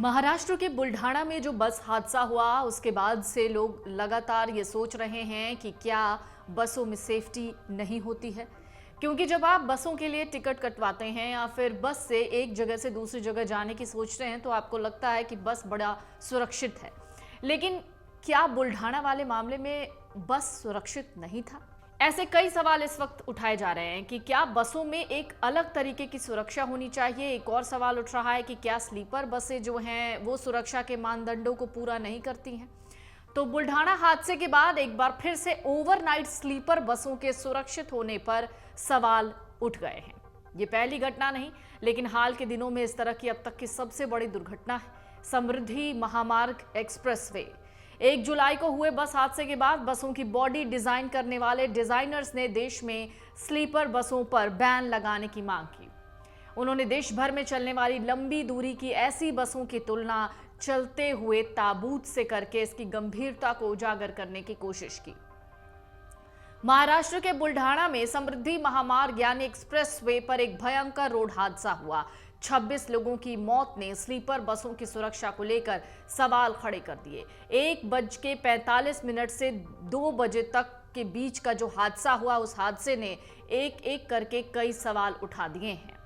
महाराष्ट्र के बुल्ढाना में जो बस हादसा हुआ उसके बाद से लोग लगातार ये सोच रहे हैं कि क्या बसों में सेफ्टी नहीं होती है। क्योंकि जब आप बसों के लिए टिकट कटवाते हैं या फिर बस से एक जगह से दूसरी जगह जाने की सोचते हैं तो आपको लगता है कि बस बड़ा सुरक्षित है। लेकिन क्या बुल्ढाना वाले मामले में बस सुरक्षित नहीं था? ऐसे कई सवाल इस वक्त उठाए जा रहे हैं कि क्या बसों में एक अलग तरीके की सुरक्षा होनी चाहिए। एक और सवाल उठ रहा है कि क्या स्लीपर बसें जो हैं वो सुरक्षा के मानदंडों को पूरा नहीं करती हैं। तो बुल्ढाना हादसे के बाद एक बार फिर से ओवरनाइट स्लीपर बसों के सुरक्षित होने पर सवाल उठ गए हैं। ये पहली घटना नहीं, लेकिन हाल के दिनों में इस तरह की अब तक की सबसे बड़ी दुर्घटना है समृद्धि महामार्ग एक्सप्रेसवे। 1 जुलाई को हुए बस हादसे के बाद बसों की बॉडी डिजाइन करने वाले डिजाइनर्स ने देश में स्लीपर बसों पर बैन लगाने की मांग की। उन्होंने देश भर में चलने वाली लंबी दूरी की ऐसी बसों की तुलना चलते हुए ताबूत से करके इसकी गंभीरता को उजागर करने की कोशिश की। महाराष्ट्र के बुल्ढाना में समृद्धि महामार्ग यानी एक्सप्रेसवे पर एक भयंकर रोड हादसा हुआ। 26 लोगों की मौत ने स्लीपर बसों की सुरक्षा को लेकर सवाल खड़े कर दिए। 1:45 से 2 बजे तक के बीच का जो हादसा हुआ, उस हादसे ने एक एक करके कई सवाल उठा दिए हैं।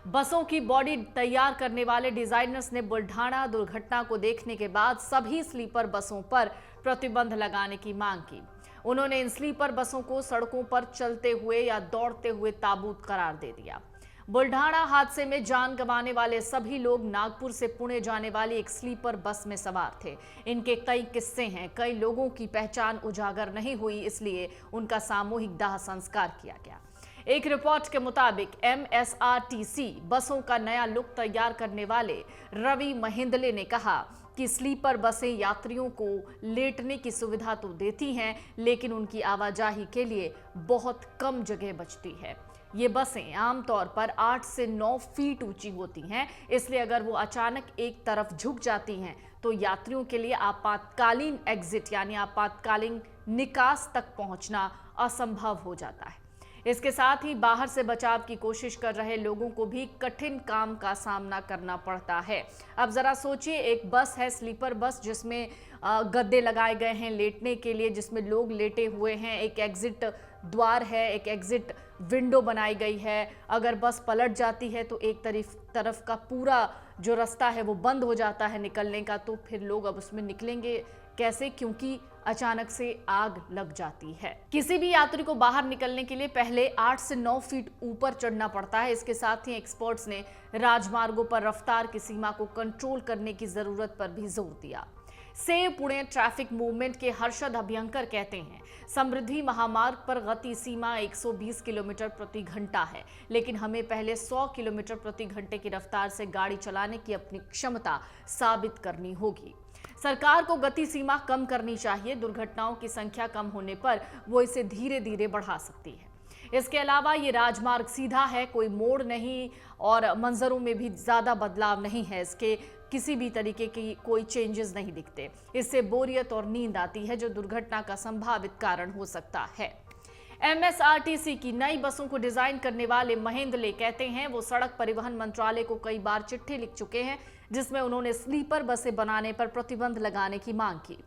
बसों की बॉडी तैयार करने वाले डिजाइनर्स ने बुल्ढाना दुर्घटना को देखने के बाद सभी स्लीपर बसों पर प्रतिबंध लगाने की मांग की। उन्होंने इन स्लीपर बसों को सड़कों पर चलते हुए या दौड़ते हुए ताबूत करार दे दिया। बुल्ढाना हादसे में जान गंवाने वाले सभी लोग नागपुर से पुणे जाने वाली एक स्लीपर बस में सवार थे। इनके कई किस्से हैं, कई लोगों की पहचान उजागर नहीं हुई, इसलिए उनका सामूहिक दाह संस्कार किया गया। एक रिपोर्ट के मुताबिक MSRTC बसों का नया लुक तैयार करने वाले रवि महिंदले ने कहा कि स्लीपर बसें यात्रियों को लेटने की सुविधा तो देती हैं, लेकिन उनकी आवाजाही के लिए बहुत कम जगह बचती है। ये बसें आमतौर पर 8 से 9 फीट ऊंची होती हैं, इसलिए अगर वो अचानक एक तरफ झुक जाती हैं तो यात्रियों के लिए आपातकालीन एग्जिट यानी आपातकालीन निकास तक पहुंचना असंभव हो जाता है। इसके साथ ही बाहर से बचाव की कोशिश कर रहे लोगों को भी कठिन काम का सामना करना पड़ता है। अब जरा सोचिए, एक बस है स्लीपर बस जिसमें गद्दे लगाए गए हैं लेटने के लिए, जिसमें लोग लेटे हुए हैं, एक एग्जिट द्वार है, एक एग्जिट विंडो बनाई गई है। अगर बस पलट जाती है तो एक तरफ का पूरा जो रास्ता है वो बंद हो जाता है निकलने का, तो फिर लोग अब उसमें निकलेंगे कैसे, क्योंकि अचानक से आग लग जाती है। किसी भी यात्री को बाहर निकलने के लिए पहले 8 से 9 फीट ऊपर चढ़ना पड़ता है। इसके साथ ही एक्सपर्ट्स ने राजमार्गों पर रफ्तार की सीमा को कंट्रोल करने की जरूरत पर भी जोर दिया। सेव पुणे ट्रैफिक मूवमेंट के हर्षद अभ्यंकर कहते हैं, समृद्धि महामार्ग पर गति सीमा 120 किलोमीटर प्रति घंटा है, लेकिन हमें पहले 100 किलोमीटर प्रति घंटे की रफ्तार से गाड़ी चलाने की अपनी क्षमता साबित करनी होगी। सरकार को गति सीमा कम करनी चाहिए। दुर्घटनाओं की संख्या कम होने पर वो इसे धीरे धीरे बढ़ा सकती है। इसके अलावा ये राजमार्ग सीधा है, कोई मोड़ नहीं और मंजरों में भी ज्यादा बदलाव नहीं है। इसके किसी भी तरीके की कोई चेंजेस नहीं दिखते। इससे बोरियत और नींद आती है, जो दुर्घटना का संभावित कारण हो सकता है। MSRTC की नई बसों को डिजाइन करने वाले महेंद्रले कहते हैं, वो सड़क परिवहन मंत्रालय को कई बार चिट्ठी लिख चुके हैं, जिसमें उन्होंने स्लीपर बसें बनाने पर प्रतिबंध लगाने की मांग की।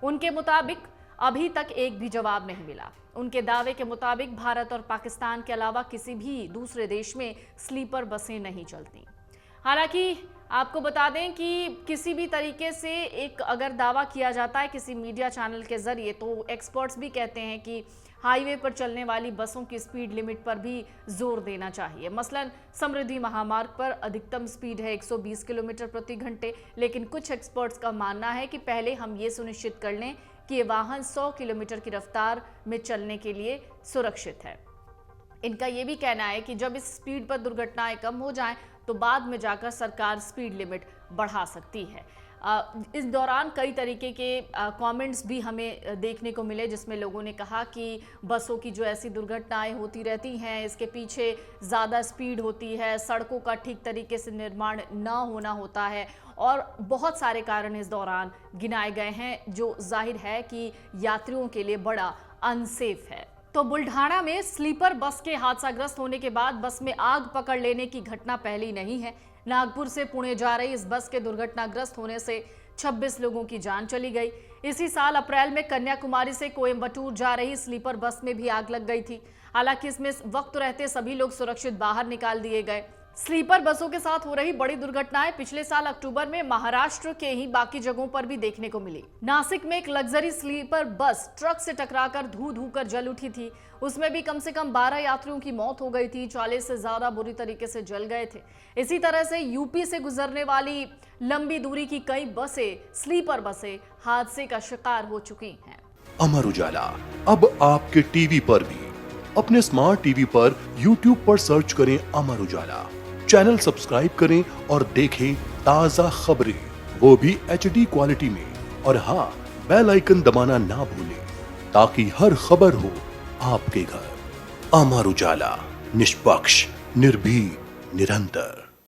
उनके मुताबिक अभी तक एक भी जवाब नहीं मिला। उनके दावे के मुताबिक भारत और पाकिस्तान के अलावा किसी भी दूसरे देश में स्लीपर बसें नहीं चलती। हालांकि आपको बता दें कि किसी भी तरीके से एक अगर दावा किया जाता है किसी मीडिया चैनल के जरिए, तो एक्सपर्ट्स भी कहते हैं कि हाईवे पर चलने वाली बसों की स्पीड लिमिट पर भी जोर देना चाहिए। मसलन समृद्धि महामार्ग पर अधिकतम स्पीड है 120 किलोमीटर प्रति घंटे, लेकिन कुछ एक्सपर्ट्स का मानना है कि पहले हम ये सुनिश्चित कर लें कि ये वाहन 100 किलोमीटर की रफ्तार में चलने के लिए सुरक्षित है। इनका ये भी कहना है कि जब इस स्पीड पर दुर्घटनाएं कम हो जाएं तो बाद में जाकर सरकार स्पीड लिमिट बढ़ा सकती है। इस दौरान कई तरीके के कमेंट्स भी हमें देखने को मिले, जिसमें लोगों ने कहा कि बसों की जो ऐसी दुर्घटनाएं होती रहती हैं, इसके पीछे ज़्यादा स्पीड होती है, सड़कों का ठीक तरीके से निर्माण ना होना होता है और बहुत सारे कारण इस दौरान गिनाए गए हैं, जो जाहिर है कि यात्रियों के लिए बड़ा अनसेफ है। तो बुल्ढाना में स्लीपर बस के हादसाग्रस्त होने के बाद बस में आग पकड़ लेने की घटना पहली नहीं है। नागपुर से पुणे जा रही इस बस के दुर्घटनाग्रस्त होने से 26 लोगों की जान चली गई। इसी साल अप्रैल में कन्याकुमारी से कोयम्बटूर जा रही स्लीपर बस में भी आग लग गई थी। हालांकि इसमें वक्त रहते सभी लोग सुरक्षित बाहर निकाल दिए गए। स्लीपर बसों के साथ हो रही बड़ी दुर्घटनाएं पिछले साल अक्टूबर में महाराष्ट्र के ही बाकी जगहों पर भी देखने को मिली। नासिक में एक लग्जरी स्लीपर बस ट्रक से टकराकर धू धू कर जल उठी थी। उसमें भी कम से कम 12 यात्रियों की मौत हो गई थी, 40 से ज्यादा बुरी तरीके से जल गए थे। इसी तरह से यूपी से गुजरने वाली लंबी दूरी की कई बसें, स्लीपर बसें हादसे का शिकार हो चुकी हैं। अमर उजाला अब आपके टीवी पर भी। अपने स्मार्ट टीवी पर YouTube पर सर्च करें अमर उजाला, चैनल सब्सक्राइब करें और देखें ताजा खबरें, वो भी HD क्वालिटी में। और हाँ, बेल आइकन दबाना ना भूलें ताकि हर खबर हो आपके घर। अमर उजाला, निष्पक्ष, निर्भीक, निरंतर।